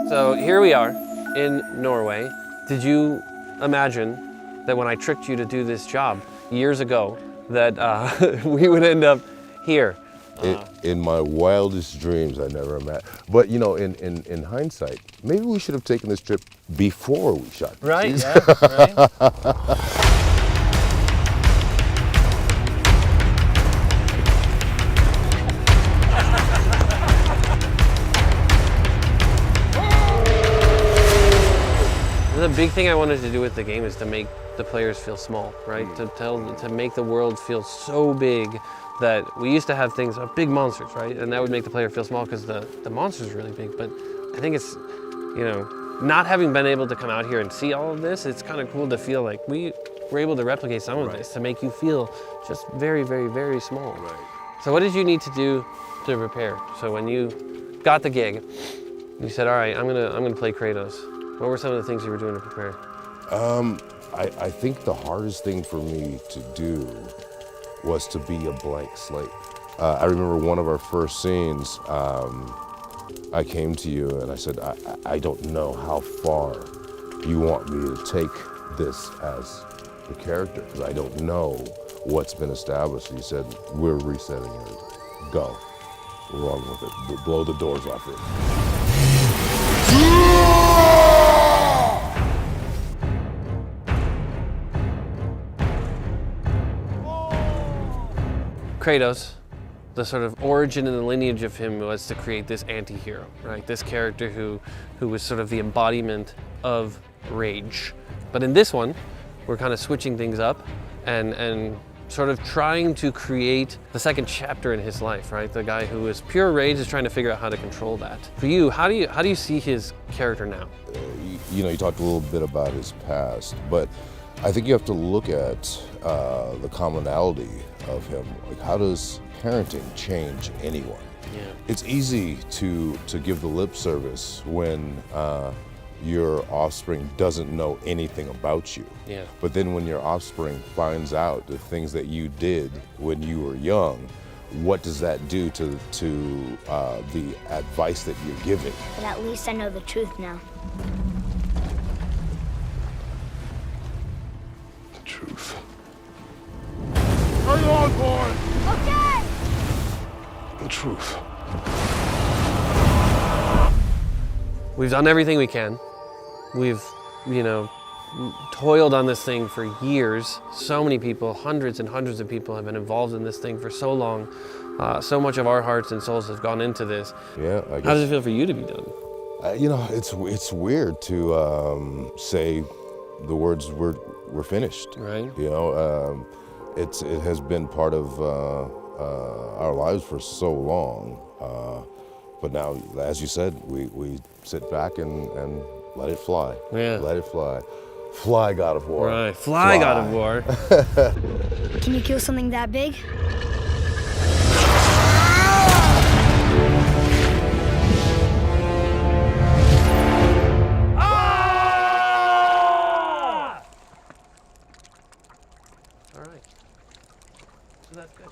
So here we are in Norway. Did you imagine that when I tricked you to do this job years ago, that we would end up here? In my wildest dreams, I never imagined. But you know, in hindsight, maybe we should have taken this trip before we shot this. Right, yeah, right. The big thing I wanted to do with the game is to make the players feel small, right? To make the world feel so big that we used to have things, big monsters, right? And that would make the player feel small because the monsters are really big. But I think it's, you know, not having been able to come out here and see all of this, it's kind of cool to feel like we were able to replicate some of this to make you feel just very, very, very small. Right. So what did you need to do to prepare? So when you got the gig, you said, all right, I'm gonna play Kratos. What were some of the things you were doing to prepare? I think the hardest thing for me to do was to be a blank slate. I remember one of our first scenes, I came to you and I said, I don't know how far you want me to take this as the character, because I don't know what's been established. You said, we're resetting it. Go. We're rolling with it. Blow the doors off it. Kratos, the sort of origin and the lineage of him was to create this anti-hero, right? This character who was sort of the embodiment of rage. But in this one, we're kind of switching things up and sort of trying to create the second chapter in his life, right? The guy who is pure rage is trying to figure out how to control that. For you, how do you see his character now? You know, you talked a little bit about his past, but I think you have to look at the commonality of him. Like, how does parenting change anyone? Yeah. It's easy to give the lip service when your offspring doesn't know anything about you. Yeah. But then when your offspring finds out the things that you did when you were young, what does that do to the advice that you're giving? But at least I know the truth now. The truth. Are you on board? Okay! The truth. We've done everything we can. We've, you know, toiled on this thing for years. So many people, hundreds and hundreds of people have been involved in this thing for so long. So much of our hearts and souls have gone into this. Yeah, I guess. How does it feel for you to be done? You know, it's weird to say the words we're finished. Right. You know, it has been part of our lives for so long. But now, as you said, we sit back and let it fly. Yeah. Let it fly. Fly, God of War. Right. Fly, God of War. Can you kill something that big? All right. So that's good.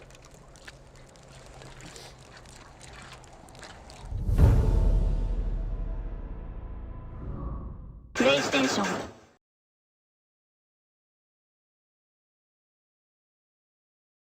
PlayStation.